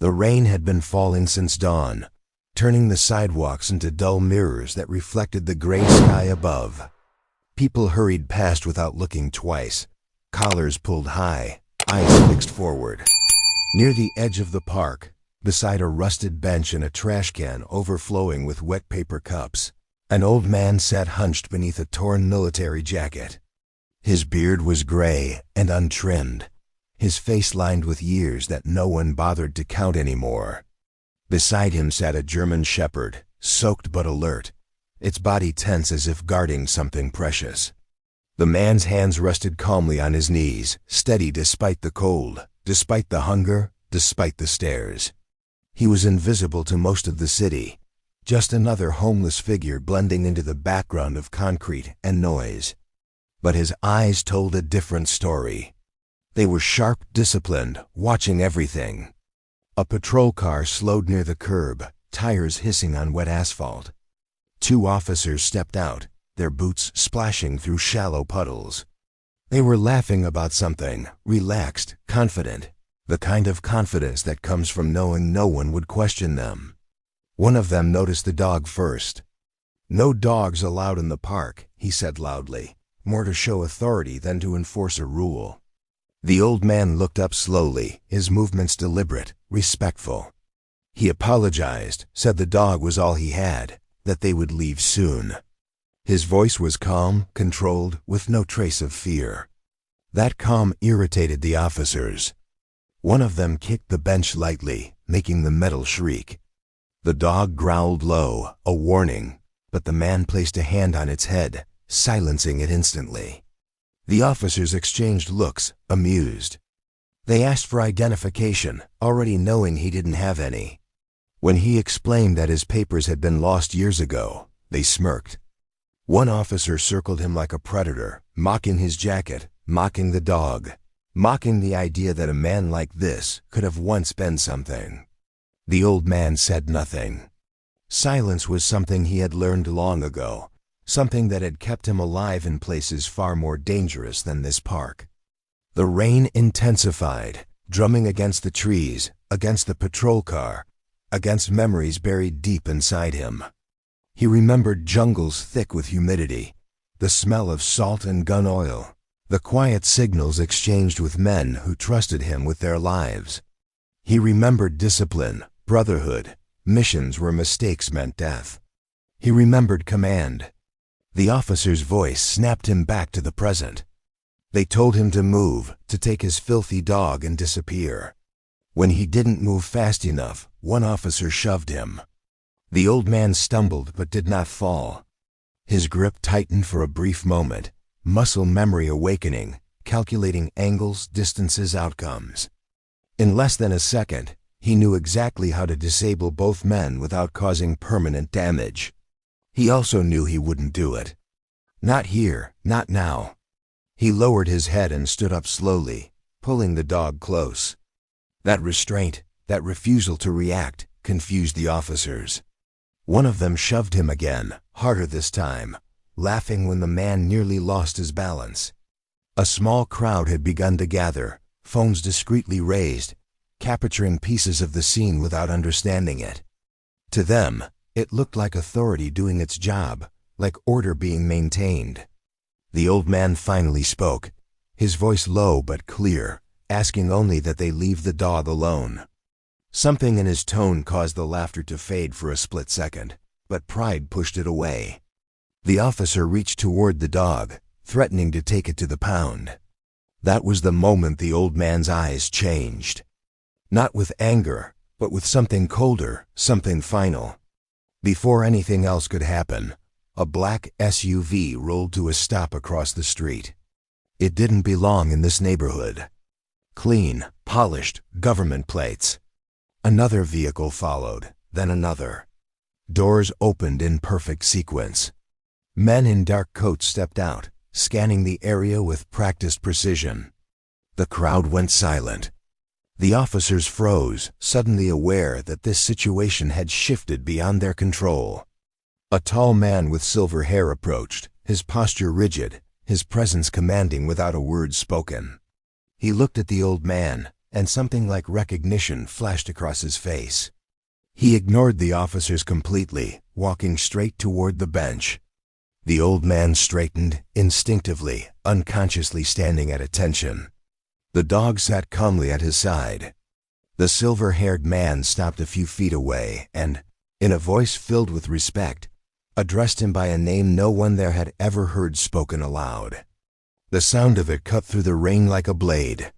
The rain had been falling since dawn, turning the sidewalks into dull mirrors that reflected the gray sky above. People hurried past without looking twice, collars pulled high, eyes fixed forward. Near the edge of the park, beside a rusted bench and a trash can overflowing with wet paper cups, an old man sat hunched beneath a torn military jacket. His beard was gray and untrimmed, his face lined with years that no one bothered to count anymore. Beside him sat a German shepherd, soaked but alert, its body tense as if guarding something precious. The man's hands rested calmly on his knees, steady despite the cold, despite the hunger, despite the stares. He was invisible to most of the city, just another homeless figure blending into the background of concrete and noise. But his eyes told a different story. They were sharp, disciplined, watching everything. A patrol car slowed near the curb, tires hissing on wet asphalt. 2 officers stepped out, their boots splashing through shallow puddles. They were laughing about something, relaxed, confident, the kind of confidence that comes from knowing no one would question them. One of them noticed the dog first. "No dogs allowed in the park," he said loudly, more to show authority than to enforce a rule. The old man looked up slowly, his movements deliberate, respectful. He apologized, said the dog was all he had, that they would leave soon. His voice was calm, controlled, with no trace of fear. That calm irritated the officers. One of them kicked the bench lightly, making the metal shriek. The dog growled low, a warning, but the man placed a hand on its head, silencing it instantly. The officers exchanged looks, amused. They asked for identification, already knowing he didn't have any. When he explained that his papers had been lost years ago, they smirked. One officer circled him like a predator, mocking his jacket, mocking the dog, mocking the idea that a man like this could have once been something. The old man said nothing. Silence was something he had learned long ago, something that had kept him alive in places far more dangerous than this park. The rain intensified, drumming against the trees, against the patrol car, against memories buried deep inside him. He remembered jungles thick with humidity, the smell of salt and gun oil, the quiet signals exchanged with men who trusted him with their lives. He remembered discipline, brotherhood, missions where mistakes meant death. He remembered command. The officer's voice snapped him back to the present. They told him to move, to take his filthy dog and disappear. When he didn't move fast enough, one officer shoved him. The old man stumbled but did not fall. His grip tightened for a brief moment, muscle memory awakening, calculating angles, distances, outcomes. In less than a second, he knew exactly how to disable both men without causing permanent damage. He also knew he wouldn't do it. Not here, not now. He lowered his head and stood up slowly, pulling the dog close. That restraint, that refusal to react, confused the officers. One of them shoved him again, harder this time, laughing when the man nearly lost his balance. A small crowd had begun to gather, phones discreetly raised, capturing pieces of the scene without understanding it. To them, it looked like authority doing its job, like order being maintained. The old man finally spoke, his voice low but clear, asking only that they leave the dog alone. Something in his tone caused the laughter to fade for a split second, but pride pushed it away. The officer reached toward the dog, threatening to take it to the pound. That was the moment the old man's eyes changed. Not with anger, but with something colder, something final. Before anything else could happen, a black SUV rolled to a stop across the street. It didn't belong in this neighborhood. Clean, polished, government plates. Another vehicle followed, then another. Doors opened in perfect sequence. Men in dark coats stepped out, scanning the area with practiced precision. The crowd went silent. The officers froze, suddenly aware that this situation had shifted beyond their control. A tall man with silver hair approached, his posture rigid, his presence commanding without a word spoken. He looked at the old man, and something like recognition flashed across his face. He ignored the officers completely, walking straight toward the bench. The old man straightened, instinctively, unconsciously standing at attention. The dog sat calmly at his side. The silver-haired man stopped a few feet away and, in a voice filled with respect, addressed him by a name no one there had ever heard spoken aloud. The sound of it cut through the rain like a blade.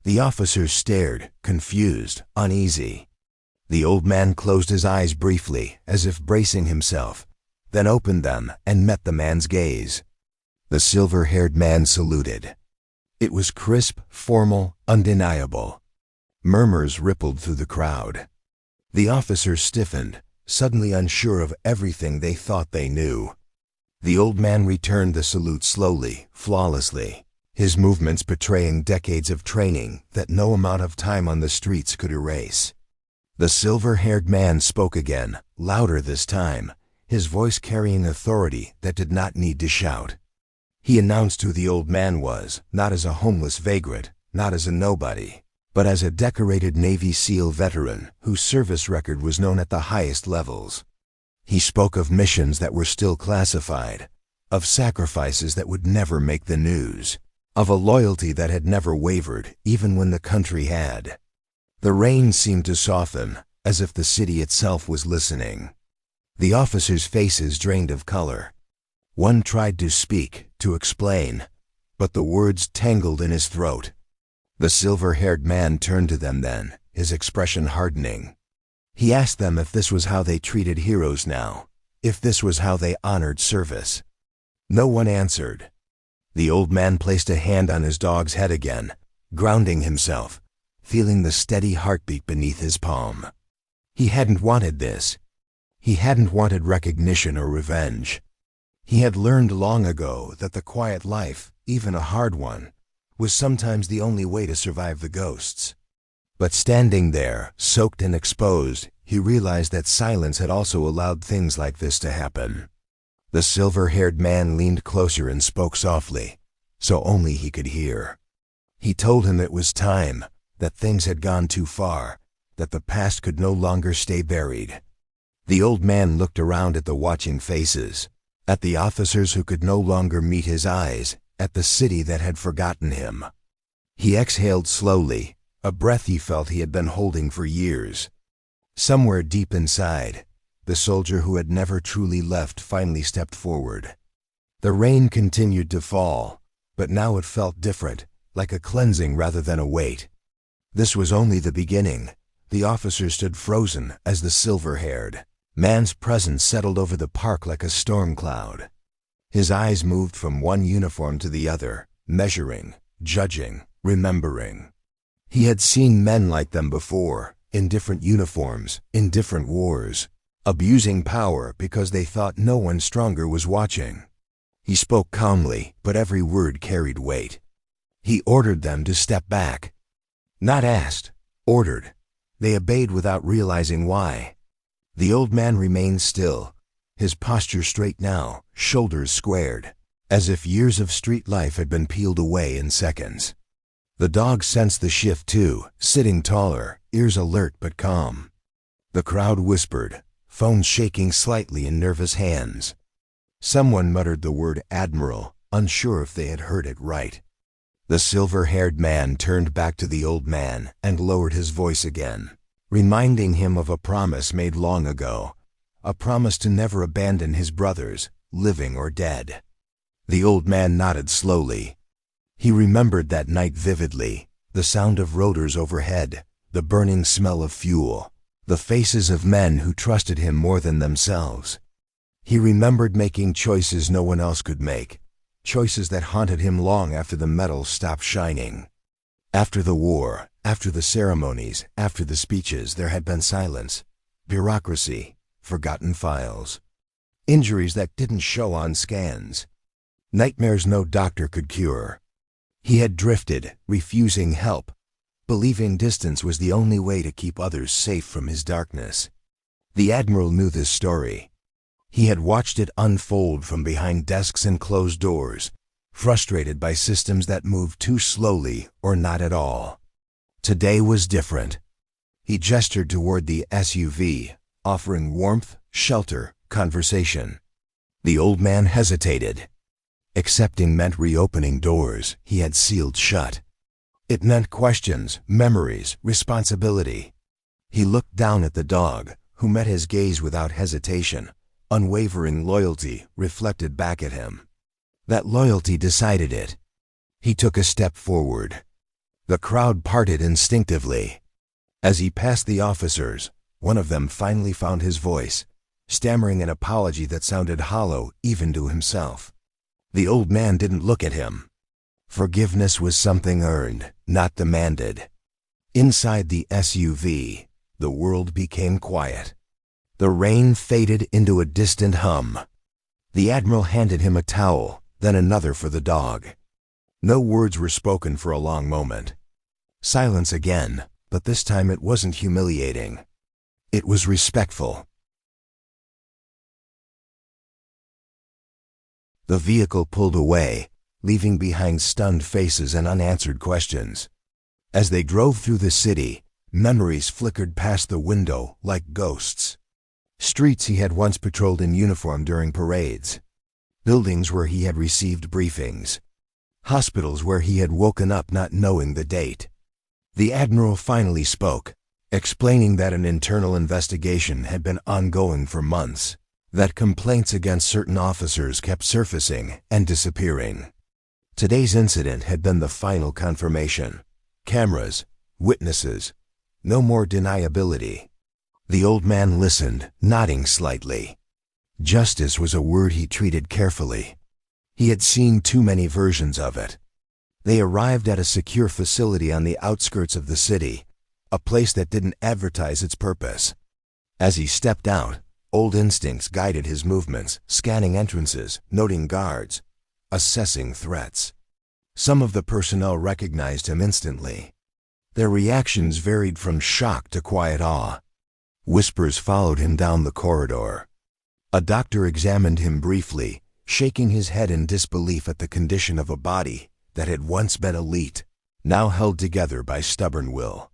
The officers stared, confused, uneasy. The old man closed his eyes briefly, as if bracing himself, then opened them and met the man's gaze. The silver-haired man saluted. It was crisp, formal, undeniable. Murmurs rippled through the crowd. The officers stiffened, suddenly unsure of everything they thought they knew. The old man returned the salute slowly, flawlessly, his movements betraying decades of training that no amount of time on the streets could erase. The silver-haired man spoke again, louder this time, his voice carrying authority that did not need to shout. He announced who the old man was, not as a homeless vagrant, not as a nobody, but as a decorated Navy SEAL veteran whose service record was known at the highest levels. He spoke of missions that were still classified, of sacrifices that would never make the news, of a loyalty that had never wavered, even when the country had. The rain seemed to soften, as if the city itself was listening. The officers' faces drained of color. One tried to speak, to explain, but the words tangled in his throat. The silver-haired man turned to them then, his expression hardening. He asked them if this was how they treated heroes now, if this was how they honored service. No one answered. The old man placed a hand on his dog's head again, grounding himself, feeling the steady heartbeat beneath his palm. He hadn't wanted this. He hadn't wanted recognition or revenge. He had learned long ago that the quiet life, even a hard one, was sometimes the only way to survive the ghosts. But standing there, soaked and exposed, he realized that silence had also allowed things like this to happen. The silver-haired man leaned closer and spoke softly, so only he could hear. He told him it was time, that things had gone too far, that the past could no longer stay buried. The old man looked around at the watching faces, at the officers who could no longer meet his eyes, at the city that had forgotten him. He exhaled slowly, a breath he felt he had been holding for years. Somewhere deep inside, the soldier who had never truly left finally stepped forward. The rain continued to fall, but now it felt different, like a cleansing rather than a weight. This was only the beginning. The officer stood frozen as the silver-haired man's presence settled over the park like a storm cloud. His eyes moved from one uniform to the other, measuring, judging, remembering. He had seen men like them before, in different uniforms, in different wars, abusing power because they thought no one stronger was watching. He spoke calmly, but every word carried weight. He ordered them to step back. Not asked, ordered. They obeyed without realizing why. The old man remained still, his posture straight now, shoulders squared, as if years of street life had been peeled away in seconds. The dog sensed the shift too, sitting taller, ears alert but calm. The crowd whispered, phones shaking slightly in nervous hands. Someone muttered the word Admiral, unsure if they had heard it right. The silver-haired man turned back to the old man and lowered his voice again, reminding him of a promise made long ago, a promise to never abandon his brothers, living or dead. The old man nodded slowly. He remembered that night vividly, the sound of rotors overhead, the burning smell of fuel, the faces of men who trusted him more than themselves. He remembered making choices no one else could make, choices that haunted him long after the medals stopped shining. After the war, after the ceremonies, after the speeches, there had been silence, bureaucracy, forgotten files, injuries that didn't show on scans, nightmares no doctor could cure. He had drifted, refusing help, believing distance was the only way to keep others safe from his darkness. The Admiral knew this story. He had watched it unfold from behind desks and closed doors, frustrated by systems that moved too slowly or not at all. Today was different. He gestured toward the SUV, offering warmth, shelter, conversation. The old man hesitated. Accepting meant reopening doors he had sealed shut. It meant questions, memories, responsibility. He looked down at the dog, who met his gaze without hesitation. Unwavering loyalty reflected back at him. That loyalty decided it. He took a step forward. The crowd parted instinctively. As he passed the officers, one of them finally found his voice, stammering an apology that sounded hollow even to himself. The old man didn't look at him. Forgiveness was something earned, not demanded. Inside the SUV, the world became quiet. The rain faded into a distant hum. The Admiral handed him a towel, then another for the dog. No words were spoken for a long moment. Silence again, but this time it wasn't humiliating. It was respectful. The vehicle pulled away, leaving behind stunned faces and unanswered questions. As they drove through the city, memories flickered past the window like ghosts. Streets he had once patrolled in uniform during parades. Buildings where he had received briefings. Hospitals where he had woken up not knowing the date. The Admiral finally spoke, explaining that an internal investigation had been ongoing for months, that complaints against certain officers kept surfacing and disappearing. Today's incident had been the final confirmation. Cameras, witnesses, no more deniability. The old man listened, nodding slightly. Justice was a word he treated carefully. He had seen too many versions of it. They arrived at a secure facility on the outskirts of the city, a place that didn't advertise its purpose. As he stepped out, old instincts guided his movements, scanning entrances, noting guards, assessing threats. Some of the personnel recognized him instantly. Their reactions varied from shock to quiet awe. Whispers followed him down the corridor. A doctor examined him briefly, shaking his head in disbelief at the condition of a body that had once been elite, now held together by stubborn will.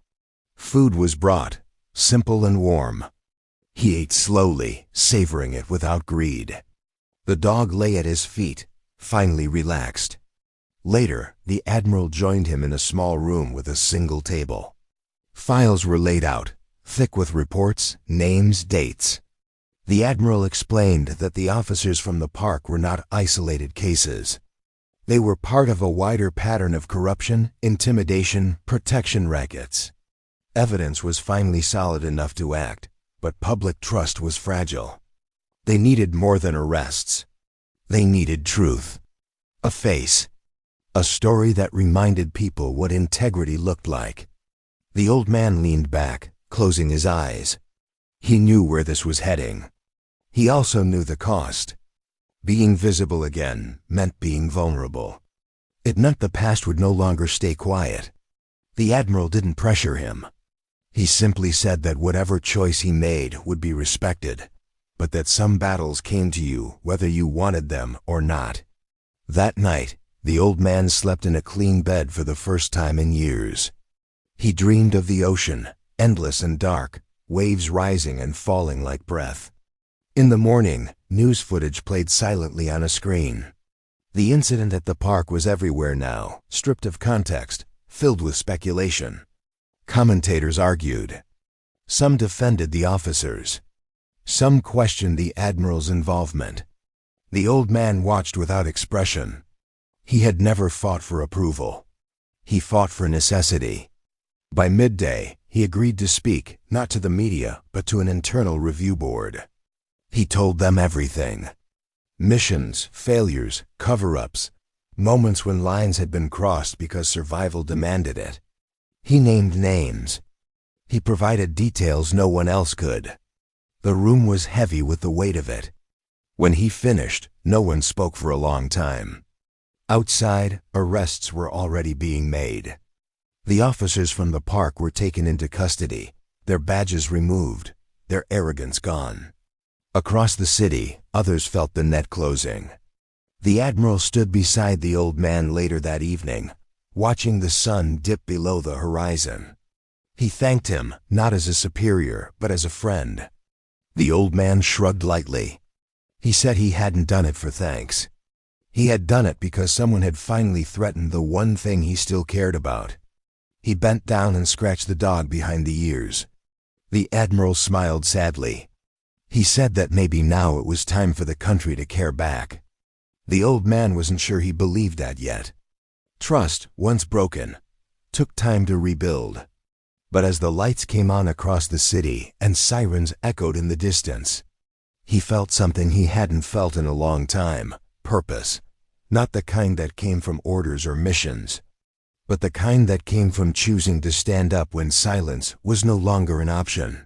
Food was brought, simple and warm. He ate slowly, savoring it without greed. The dog lay at his feet, finally relaxed. Later, the Admiral joined him in a small room with a single table. Files were laid out, thick with reports, names, dates. The Admiral explained that the officers from the park were not isolated cases. They were part of a wider pattern of corruption, intimidation, protection rackets. Evidence was finally solid enough to act, but public trust was fragile. They needed more than arrests. They needed truth. A face. A story that reminded people what integrity looked like. The old man leaned back, closing his eyes. He knew where this was heading. He also knew the cost. Being visible again meant being vulnerable. It meant the past would no longer stay quiet. The Admiral didn't pressure him. He simply said that whatever choice he made would be respected, but that some battles came to you whether you wanted them or not. That night, the old man slept in a clean bed for the first time in years. He dreamed of the ocean, endless and dark, waves rising and falling like breath. In the morning, news footage played silently on a screen. The incident at the park was everywhere now, stripped of context, filled with speculation. Commentators argued. Some defended the officers. Some questioned the Admiral's involvement. The old man watched without expression. He had never fought for approval. He fought for necessity. By midday, he agreed to speak, not to the media, but to an internal review board. He told them everything. Missions, failures, cover-ups, moments when lines had been crossed because survival demanded it. He named names. He provided details no one else could. The room was heavy with the weight of it. When he finished, no one spoke for a long time. Outside, arrests were already being made. The officers from the park were taken into custody, their badges removed, their arrogance gone. Across the city, others felt the net closing. The Admiral stood beside the old man later that evening, watching the sun dip below the horizon. He thanked him, not as a superior, but as a friend. The old man shrugged lightly. He said he hadn't done it for thanks. He had done it because someone had finally threatened the one thing he still cared about. He bent down and scratched the dog behind the ears. The Admiral smiled sadly. He said that maybe now it was time for the country to care back. The old man wasn't sure he believed that yet. Trust, once broken, took time to rebuild. But as the lights came on across the city and sirens echoed in the distance, he felt something he hadn't felt in a long time: purpose. Not the kind that came from orders or missions, but the kind that came from choosing to stand up when silence was no longer an option.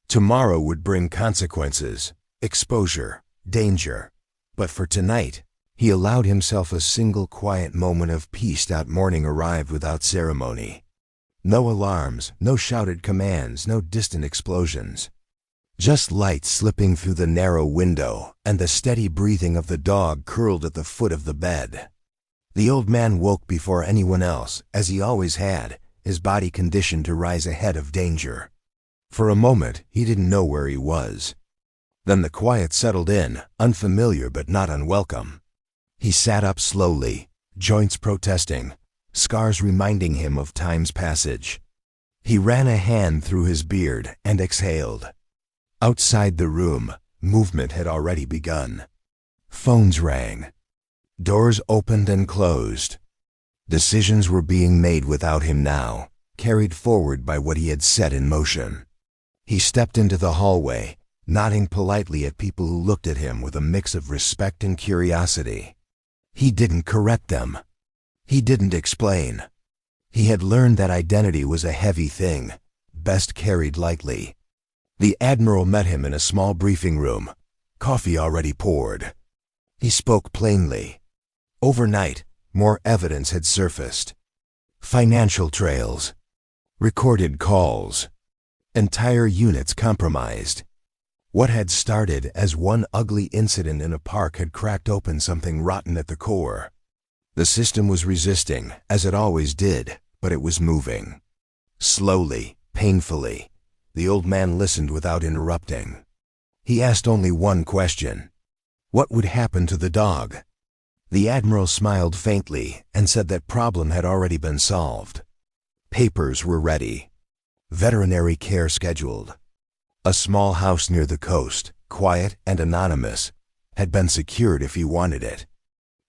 Tomorrow would bring consequences, exposure, danger. But for tonight, he allowed himself a single quiet moment of peace. That morning arrived without ceremony. No alarms, no shouted commands, no distant explosions. Just light slipping through the narrow window and the steady breathing of the dog curled at the foot of the bed. The old man woke before anyone else, as he always had, his body conditioned to rise ahead of danger. For a moment, he didn't know where he was. Then the quiet settled in, unfamiliar but not unwelcome. He sat up slowly, joints protesting, scars reminding him of time's passage. He ran a hand through his beard and exhaled. Outside the room, movement had already begun. Phones rang. Doors opened and closed. Decisions were being made without him now, carried forward by what he had set in motion. He stepped into the hallway, nodding politely at people who looked at him with a mix of respect and curiosity. He didn't correct them. He didn't explain. He had learned that identity was a heavy thing, best carried lightly. The Admiral met him in a small briefing room, coffee already poured. He spoke plainly. Overnight, more evidence had surfaced. Financial trails, recorded calls, entire units compromised. What had started as one ugly incident in a park had cracked open something rotten at the core. The system was resisting, as it always did, but it was moving. Slowly, painfully, the old man listened without interrupting. He asked only one question: what would happen to the dog? The Admiral smiled faintly and said that problem had already been solved. Papers were ready. Veterinary care scheduled. A small house near the coast, quiet and anonymous, had been secured if he wanted it.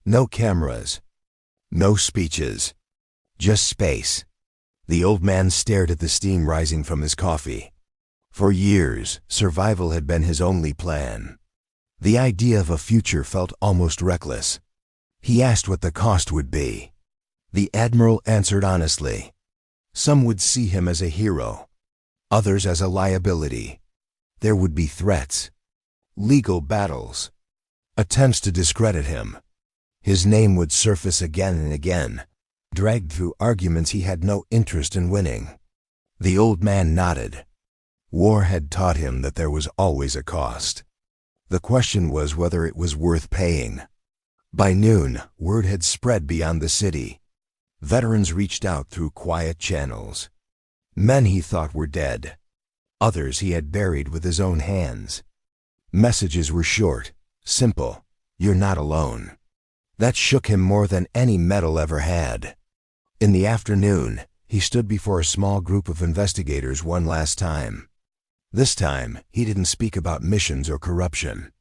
No cameras. No speeches. Just space. The old man stared at the steam rising from his coffee. For years, survival had been his only plan. The idea of a future felt almost reckless. He asked what the cost would be. The Admiral answered honestly. Some would see him as a hero, others as a liability. There would be threats, legal battles, attempts to discredit him. His name would surface again and again, dragged through arguments he had no interest in winning. The old man nodded. War had taught him that there was always a cost. The question was whether it was worth paying. By noon, word had spread beyond the city. Veterans reached out through quiet channels. Men he thought were dead. Others he had buried with his own hands. Messages were short, simple: "You're not alone." That shook him more than any medal ever had. In the afternoon, he stood before a small group of investigators one last time. This time, he didn't speak about missions or corruption.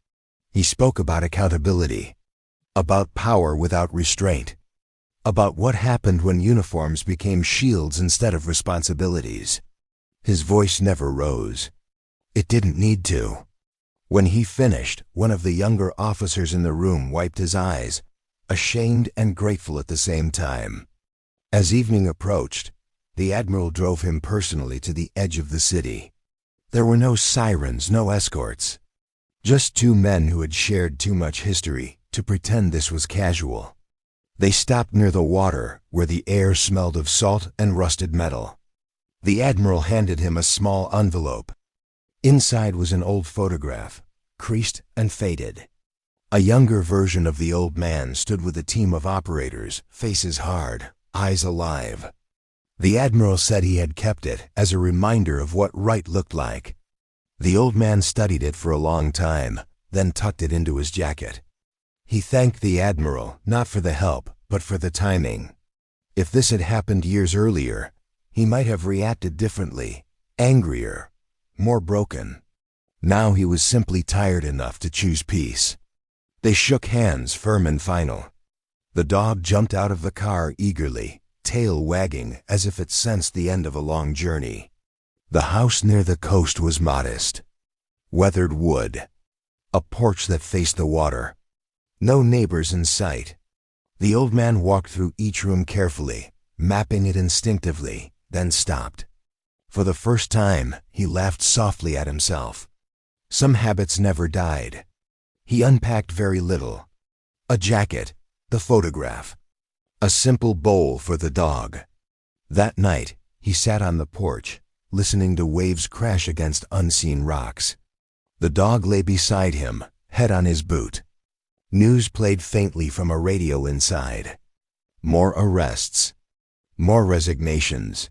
He spoke about accountability, about power without restraint, about what happened when uniforms became shields instead of responsibilities. His voice never rose. It didn't need to. When he finished, one of the younger officers in the room wiped his eyes, ashamed and grateful at the same time. As evening approached, the Admiral drove him personally to the edge of the city. There were no sirens, no escorts. Just two men who had shared too much history to pretend this was casual. They stopped near the water, where the air smelled of salt and rusted metal. The Admiral handed him a small envelope. Inside was an old photograph, creased and faded. A younger version of the old man stood with a team of operators, faces hard, eyes alive. The Admiral said he had kept it as a reminder of what right looked like. The old man studied it for a long time, then tucked it into his jacket. He thanked the Admiral not for the help, but for the timing. If this had happened years earlier, he might have reacted differently, angrier, more broken. Now he was simply tired enough to choose peace. They shook hands, firm and final. The dog jumped out of the car eagerly, tail wagging as if it sensed the end of a long journey. The house near the coast was modest. Weathered wood. A porch that faced the water. No neighbors in sight. The old man walked through each room carefully, mapping it instinctively, then stopped. For the first time, he laughed softly at himself. Some habits never died. He unpacked very little. A jacket, the photograph. A simple bowl for the dog. That night, he sat on the porch, listening to waves crash against unseen rocks. The dog lay beside him, head on his boot. News played faintly from a radio inside. More arrests. More resignations.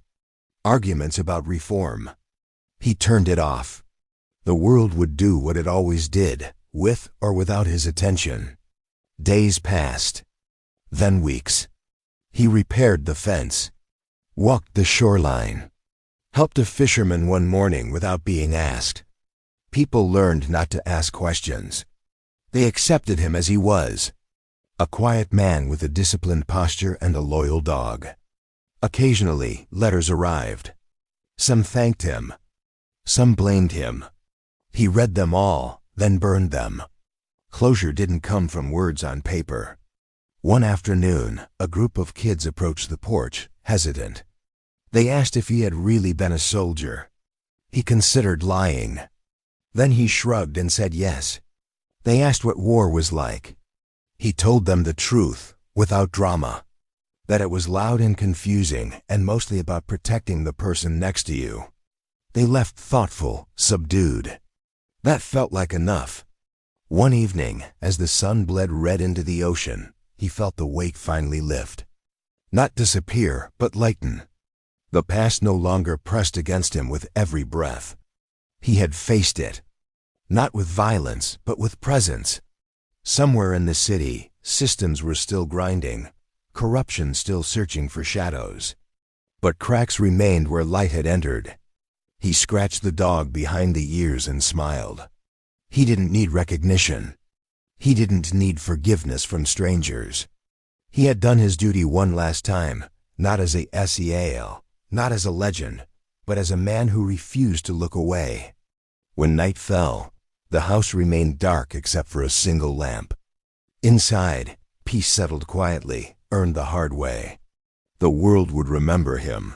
Arguments about reform. He turned it off. The world would do what it always did, with or without his attention. Days passed. Then weeks. He repaired the fence. Walked the shoreline. Helped a fisherman one morning without being asked. People learned not to ask questions. They accepted him as he was. A quiet man with a disciplined posture and a loyal dog. Occasionally, letters arrived. Some thanked him. Some blamed him. He read them all, then burned them. Closure didn't come from words on paper. One afternoon, a group of kids approached the porch, hesitant. They asked if he had really been a soldier. He considered lying. Then he shrugged and said yes. They asked what war was like. He told them the truth, without drama. That it was loud and confusing, and mostly about protecting the person next to you. They left thoughtful, subdued. That felt like enough. One evening, as the sun bled red into the ocean, he felt the weight finally lift. Not disappear, but lighten. The past no longer pressed against him with every breath. He had faced it. Not with violence, but with presence. Somewhere in the city, systems were still grinding, corruption still searching for shadows. But cracks remained where light had entered. He scratched the dog behind the ears and smiled. He didn't need recognition. He didn't need forgiveness from strangers. He had done his duty one last time, not as a SEAL, not as a legend, but as a man who refused to look away. When night fell, the house remained dark except for a single lamp. Inside, peace settled quietly, earned the hard way. The world would remember him.